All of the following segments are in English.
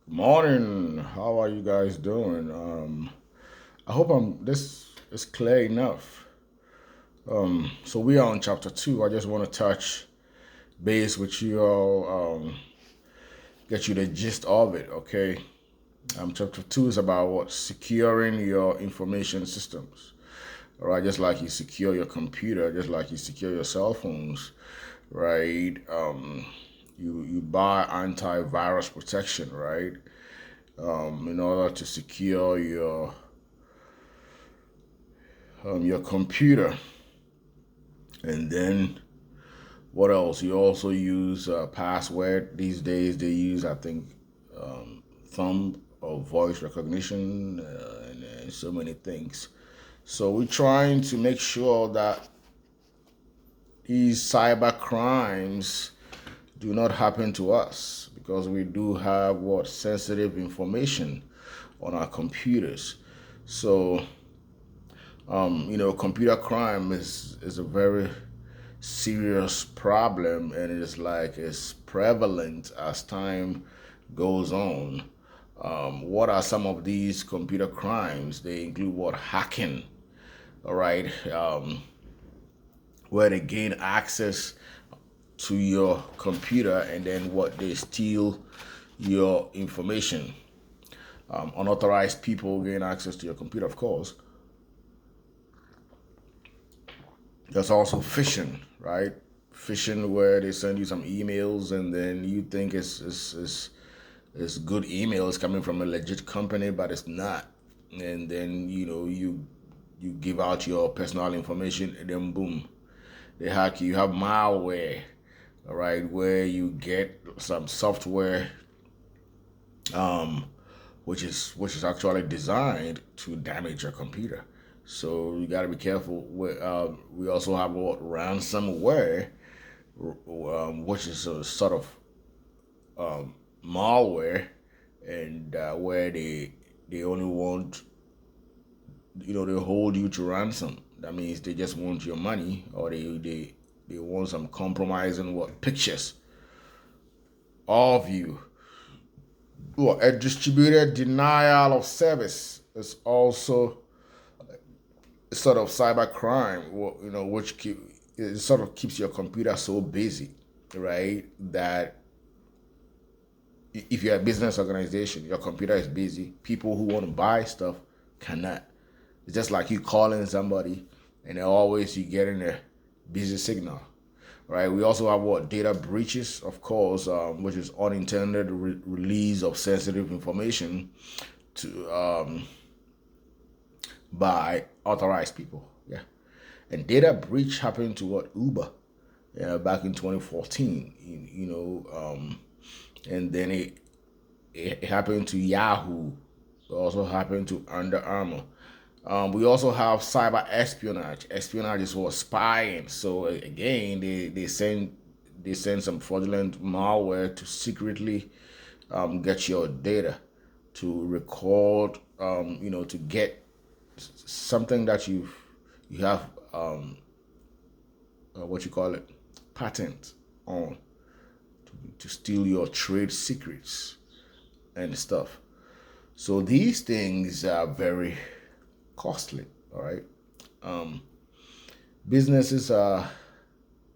Morning. How are you guys doing? I hope this is clear enough. So we are on chapter two. I just want to touch base with you all, get you the gist of it. Okay. Chapter two is about what securing your information systems. All right, just like you secure your computer, just like you secure your cell phones, right? You buy antivirus protection, right? In order to secure your computer. And then what else? You also use password. These days they use, I think, thumb or voice recognition and so many things. So we're trying to make sure that these cyber crimes do not happen to us because we do have what sensitive information on our computers. So computer crime is a very serious problem, and it's prevalent as time goes on. What are some of these computer crimes? They include what hacking, all right, where they gain access to your computer and then what they steal your information. Unauthorized people gain access to your computer, of course. There's also phishing, right? Phishing where they send you some emails and then you think it's good emails coming from a legit company, but it's not. And then you give out your personal information and then boom, they hack you. You have malware, all right, where you get some software um, which is actually designed to damage your computer. So you got to be careful. We also have what ransomware, which is a sort of malware, and where they only want they hold you to ransom. That means they just want your money, or they want some compromising what pictures of you. Well, a distributed denial of service is also sort of cyber crime, which it sort of keeps your computer so busy, right? That if you're a business organization, your computer is busy. People who want to buy stuff cannot. It's just like you calling somebody, and always you getting a busy signal, right? We also have what data breaches, of course, which is unintended release of sensitive information to by authorized people. Yeah. And data breach happened to what Uber back in 2014. And then it happened to Yahoo. It also happened to Under Armour. We also have cyber espionage. Espionage is for spying. So again, they send some fraudulent malware to secretly get your data, to record, to get something that you have what you call it, patent on, to steal your trade secrets and stuff. So these things are very costly. All right, businesses are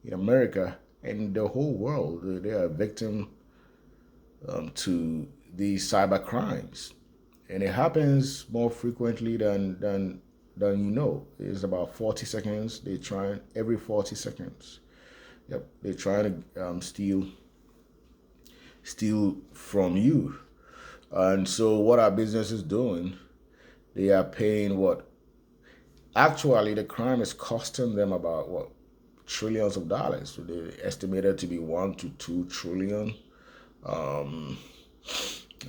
in America and the whole world, they are victim to these cyber crimes, and it happens more frequently than It's about 40 seconds. They try every 40 seconds. Yep, they're trying to steal from you. And so, what are businesses doing? They are paying what? Actually, the crime is costing them about what? Trillions of dollars. So they estimated to be 1 to 2 trillion. Um,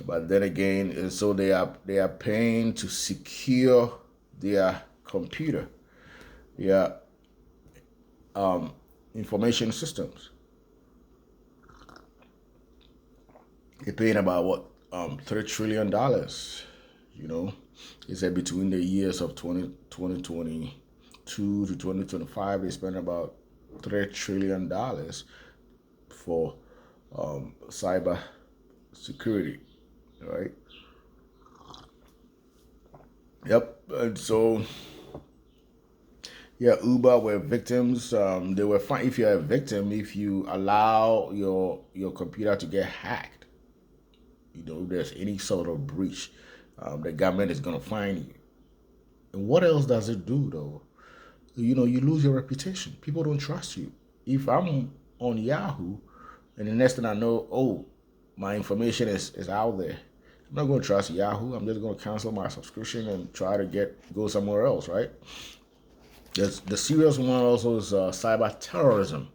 but then again, so they are paying to secure their computer, their um, information systems. They're paying about what, $3 trillion. You know, he said between the years of 2022 to 2025, they spent about $3 trillion for cyber security. right? Yep. And so yeah, Uber were victims. They were fine if you're a victim if you allow your computer to get hacked. If there's any sort of breach, the government is gonna find you. And what else does it do though? You lose your reputation. People don't trust you. If I'm on Yahoo, and the next thing I know, oh, my information is out there. I'm not going to trust Yahoo. I'm just going to cancel my subscription and try to go somewhere else, right? The serious one also is cyber terrorism,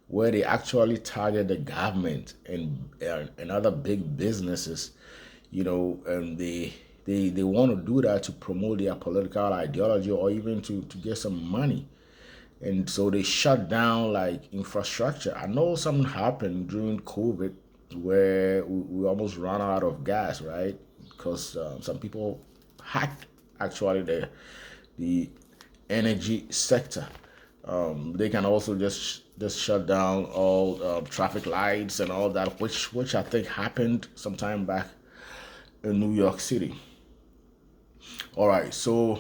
where they actually target the government and other big businesses, and they want to do that to promote their political ideology or even to get some money. And so they shut down like infrastructure. I know something happened during COVID where we almost ran out of gas, right? Because some people hacked actually the energy sector. They can also just shut down all traffic lights and all that, which I think happened sometime back in New York City. All right, so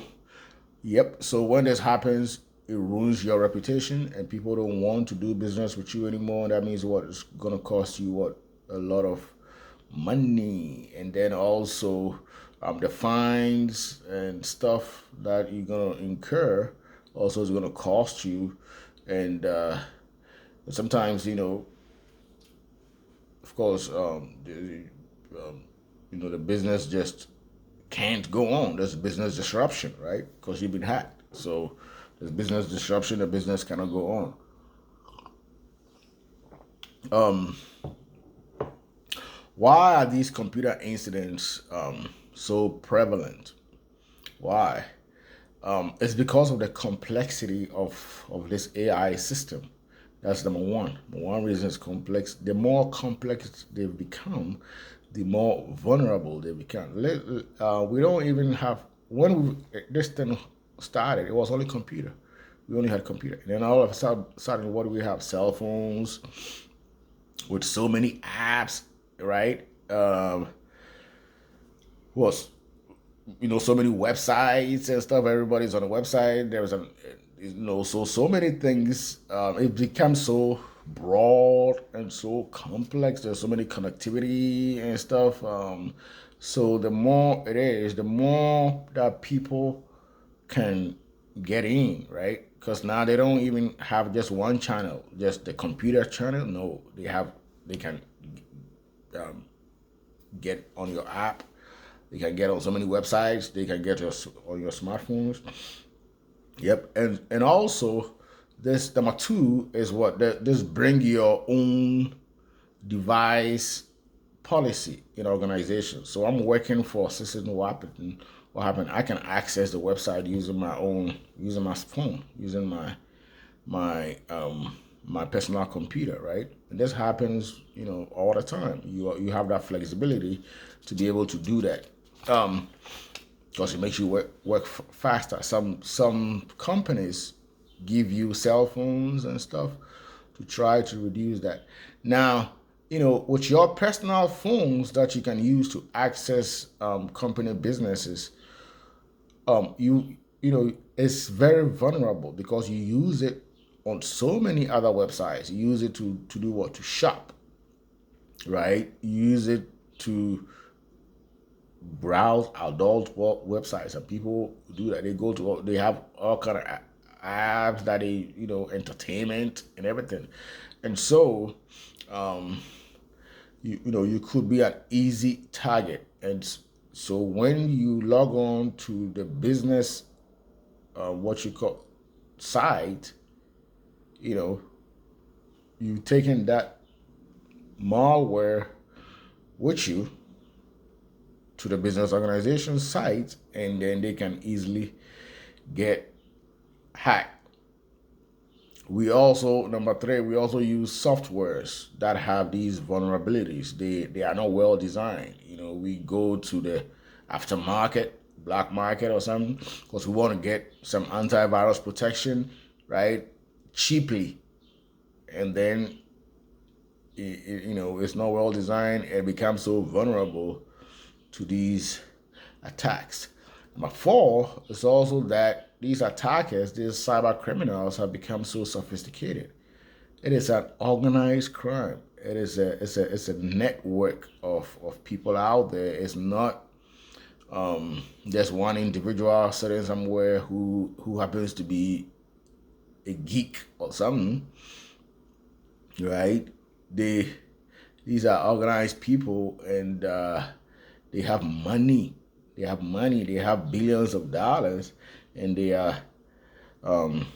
yep. So when this happens, it ruins your reputation, and people don't want to do business with you anymore. That means what? It's gonna cost you what? A lot of money, and then also the fines and stuff that you're gonna incur also is gonna cost you, and sometimes of course, the business just can't go on. There's business disruption, right? Because you've been hacked. So there's business disruption. The business cannot go on. Um, why are these computer incidents so prevalent? Why? It's because of the complexity of this AI system. That's number one. One reason is complex. The more complex they become, the more vulnerable they become. We don't even have this thing started. It was only computer. We only had computer, and then all of a sudden, what do we have? Cell phones with so many apps, right? Was so many websites and stuff. Everybody's on a website. There's so many things. It becomes so broad and so complex. There's so many connectivity and stuff. So the more it is, the more that people can get in, right? Because now they don't even have just one channel, just the computer channel. No, they can um, get on your app. They can get on so many websites. They can get on your smartphones. Yep, and also this number two is this bring your own device policy in organization. So I'm working for Assistant Washington. What happened? I can access the website using my phone, using my personal computer, right? And this happens, all the time. You have that flexibility to be able to do that. Because it makes you work faster. Some companies give you cell phones and stuff to try to reduce that. Now, with your personal phones that you can use to access company businesses, it's very vulnerable because you use it on so many other websites. You use it to do what? To shop, right? You use it to browse adult websites, and people do that. They have all kind of apps that entertainment and everything, and so you could be an easy target. And so when you log on to the business, what you call site, you've taken that malware with you to the business organization site, and then they can easily get hacked. Number three, we also use softwares that have these vulnerabilities. They are not well designed. We go to the aftermarket, black market or something, because we want to get some antivirus protection, right? Cheaply. And then it's not well designed. It becomes so vulnerable to these attacks. Number four is also that these attackers, these cyber criminals, have become so sophisticated. It is an organized crime. It's a network of people out there. It's not just one individual sitting somewhere who happens to be a geek or something, right? These are organized people, and they have money. They have money. They have billions of dollars, and they are um,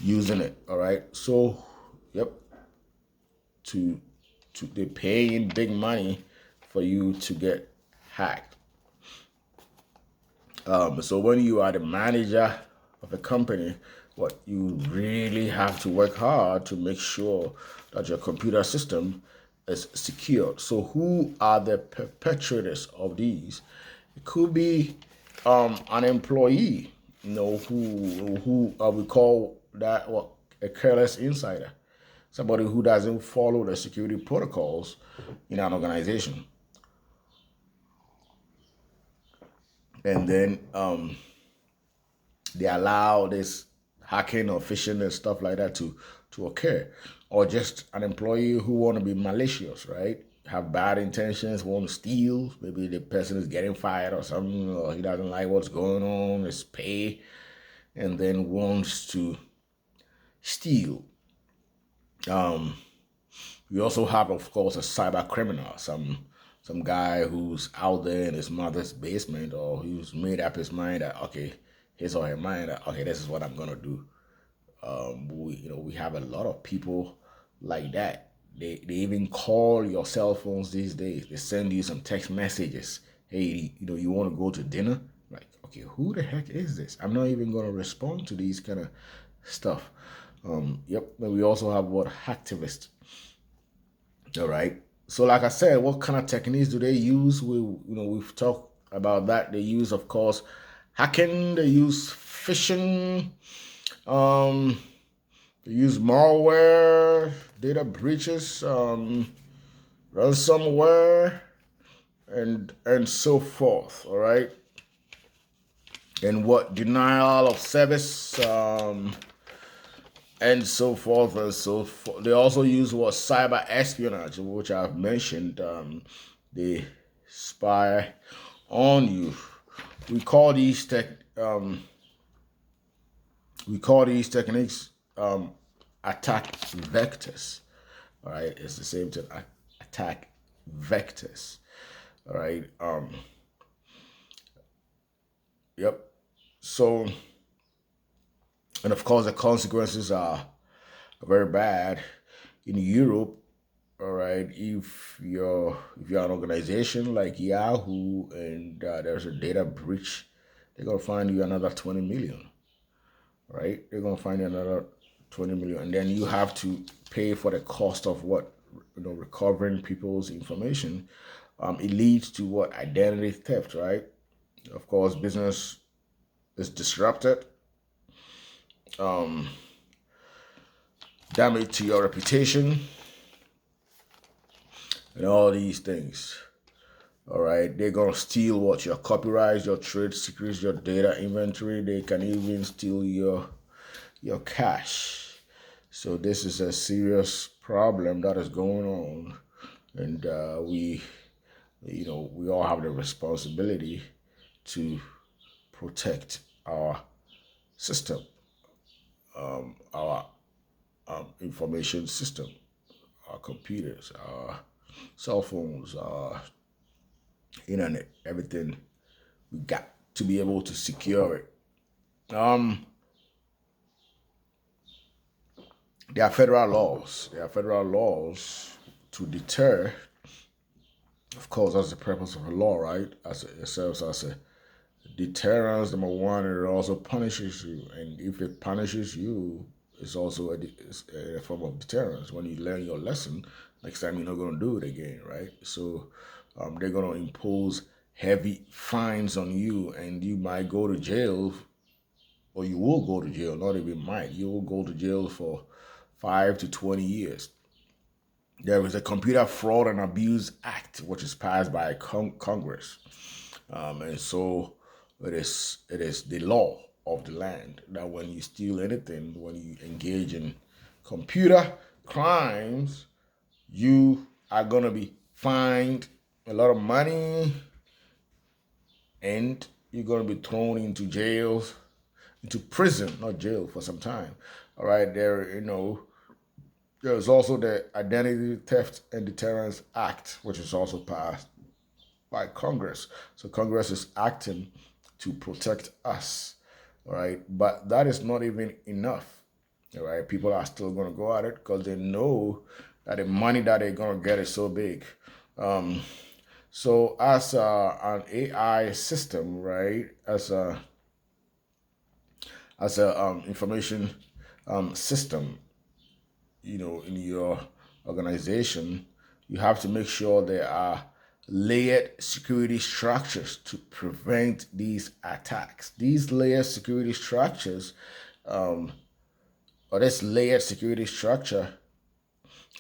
using it. All right. So, yep. To they're paying big money for you to get hacked. So when you are the manager of a company, what you really have to work hard to make sure that your computer system is secure. So who are the perpetrators of these? It could be an employee, who we call that what a careless insider, somebody who doesn't follow the security protocols in an organization, and then they allow this hacking or phishing and stuff like that to occur, or just an employee who want to be malicious, right? Have bad intentions, want to steal. Maybe the person is getting fired or something, or he doesn't like what's going on, his pay, and then wants to steal. We also have, of course, a cyber criminal, some guy who's out there in his mother's basement, or who's made up his mind that, okay, his or her mind that, okay, this is what I'm gonna do. We have a lot of people like that. They even call your cell phones these days. They send you some text messages. Hey, you want to go to dinner? Like, okay, who the heck is this? I'm not even gonna respond to these kind of stuff. Yep. And we also have what hacktivists. All right. So, like I said, what kind of techniques do they use? We've talked about that. They use, of course, hacking. They use phishing. They use malware, data breaches, ransomware, and so forth. All right. And what denial of service, and so forth and so forth. They also use what cyber espionage, which I've mentioned. They spy on you. We call these techniques attack vectors. All right, it's the same thing. Attack vectors. All right. Yep. So, and of course, the consequences are very bad in Europe. All right, if you're an organization like Yahoo and there's a data breach, they're gonna find you another 20 million. Right? They're gonna find you another 20 million, and then you have to pay for the cost of what recovering people's information. It leads to what identity theft, right? Of course, business is disrupted. Damage to your reputation, and all these things. All right, they're gonna steal what your copyrights, your trade secrets, your data inventory. They can even steal your cash. So this is a serious problem that is going on, and we all have the responsibility to protect our system, our information system, our computers, our cell phones, our internet, everything. We got to be able to secure it. There are federal laws. There are federal laws to deter. Of course, that's the purpose of a law, right? It serves as a deterrence. Number one, it also punishes you, and if it punishes you, it's also a form of deterrence. When you learn your lesson, next time you're not going to do it again, right? So they're going to impose heavy fines on you, and you might go to jail, or you will go to jail, not even might. You will go to jail for 5 to 20 years. There is a Computer Fraud and Abuse Act, which is passed by Congress. And so it is the law of the land that when you steal anything, when you engage in computer crimes, you are gonna be fined a lot of money, and you're gonna be thrown into jails, into prison, not jail, for some time. All right, there's also the Identity Theft and Deterrence Act, which is also passed by Congress. So Congress is acting to protect us. All right, but that is not even enough. All right, people are still going to go at it because they know that the money that they're going to get is so big. Um, so as an AI system, right, as a information system, in your organization, you have to make sure there are layered security structures to prevent these attacks. These layered security structures, or this layered security structure,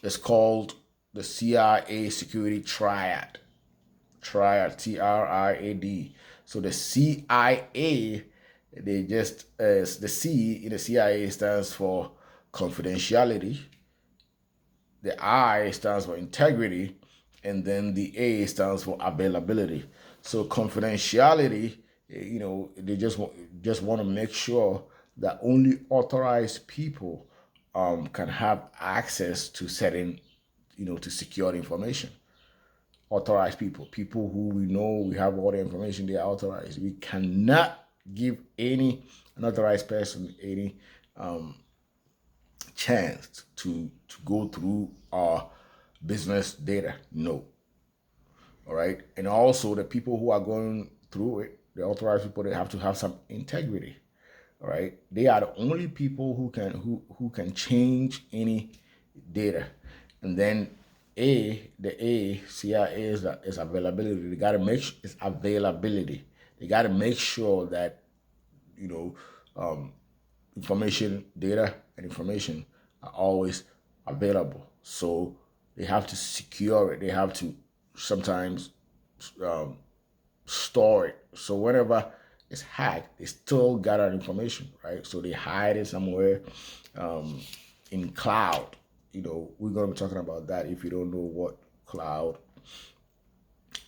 is called the CIA security triad. Triad, TRIAD. So the CIA, the C in the CIA stands for confidentiality. The I stands for integrity, and then the A stands for availability. So confidentiality, they just want to make sure that only authorized people can have access to certain, to secure information. Authorized people who we know we have all the information, they are authorized. We cannot give any unauthorized person any chance to go through our business data. No. All right. And also the people who are going through it, the authorized people, they have to have some integrity. All right. They are the only people who can change any data. And then CIA is availability. They gotta make it's availability. They gotta make sure that you know um, information, data, and information are always available. So they have to secure it. They have to sometimes um, store it. So whenever it's hacked, they still got our information, right? So they hide it somewhere in cloud. We're going to be talking about that if you don't know what cloud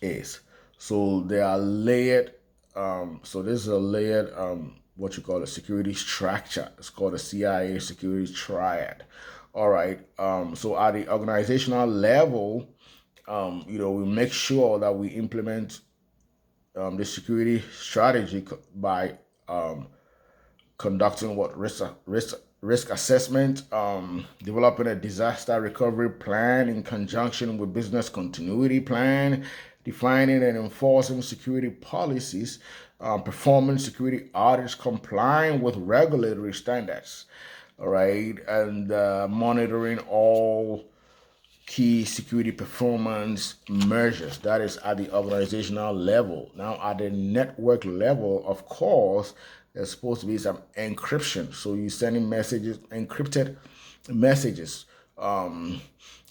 is. So they are layered. So this is a layered, what you call a security structure. It's called a CIA security triad. All right. So at the organizational level, we make sure that we implement the security strategy by conducting what risk assessment, developing a disaster recovery plan in conjunction with business continuity plan, defining and enforcing security policies, performing security audits, complying with regulatory standards, all right, and monitoring all key security performance measures. That is at the organizational level. Now, at the network level, of course, there's supposed to be some encryption. So you're sending messages, encrypted messages.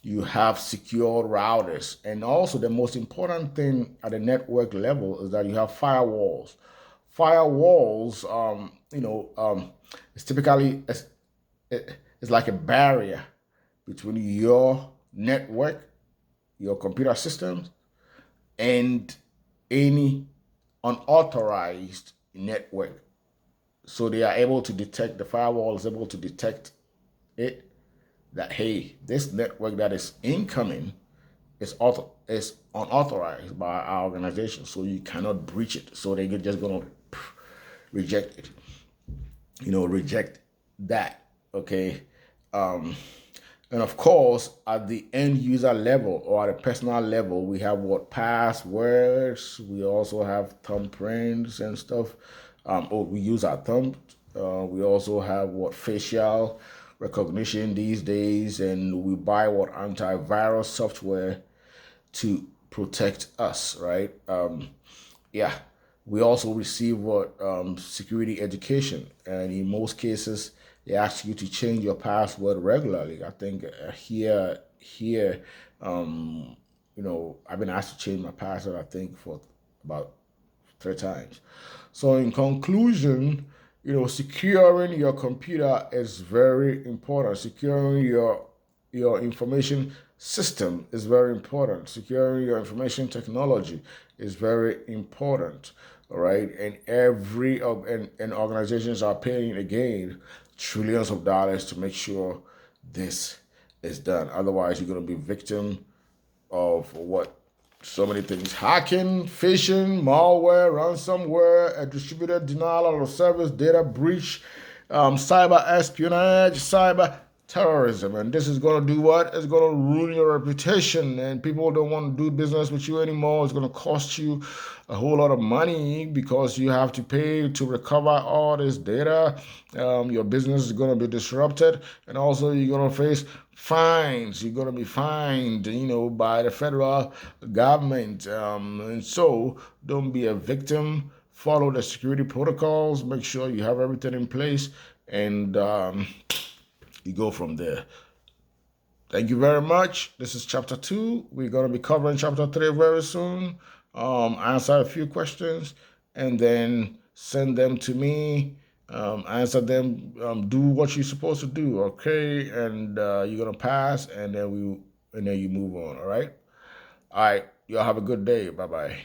You have secure routers. And also, the most important thing at the network level is that you have firewalls. Firewalls, it's typically it's like a barrier between your network, your computer systems, and any unauthorized network. So they are able to detect, the firewall is able to detect it, that, hey, this network that is incoming is unauthorized by our organization, so you cannot breach it. So they're just going to reject it, reject that. Okay. And of course, at the end user level or at a personal level, we have what passwords. We also have thumbprints and stuff. We use our thumb. We also have what facial recognition these days, and we buy what antivirus software to protect us, right? Yeah. We also receive what security education, and in most cases, they ask you to change your password regularly. I think here. I've been asked to change my password, I think, for about 3 times. So in conclusion, securing your computer is very important. Securing your information system is very important. Securing your information technology is very important. All right, and organizations are paying again trillions of dollars to make sure this is done. Otherwise, you're going to be victim of what so many things: hacking, phishing, malware, ransomware, a distributed denial of service, data breach, cyber espionage, cyber terrorism. And this is going to do what? It's going to ruin your reputation, and people don't want to do business with you anymore. It's going to cost you a whole lot of money because you have to pay to recover all this data. Your business is going to be disrupted, and also you're going to face fines. You're going to be fined, by the federal government. And so don't be a victim. Follow the security protocols. Make sure you have everything in place, and you go from there. Thank you very much. This is chapter 2. We're going to be covering chapter 3 very soon. Answer a few questions and then send them to me. Answer them. Do what you're supposed to do. Okay, and you're gonna pass, and then you move on. All right. All right. Y'all have a good day. Bye bye.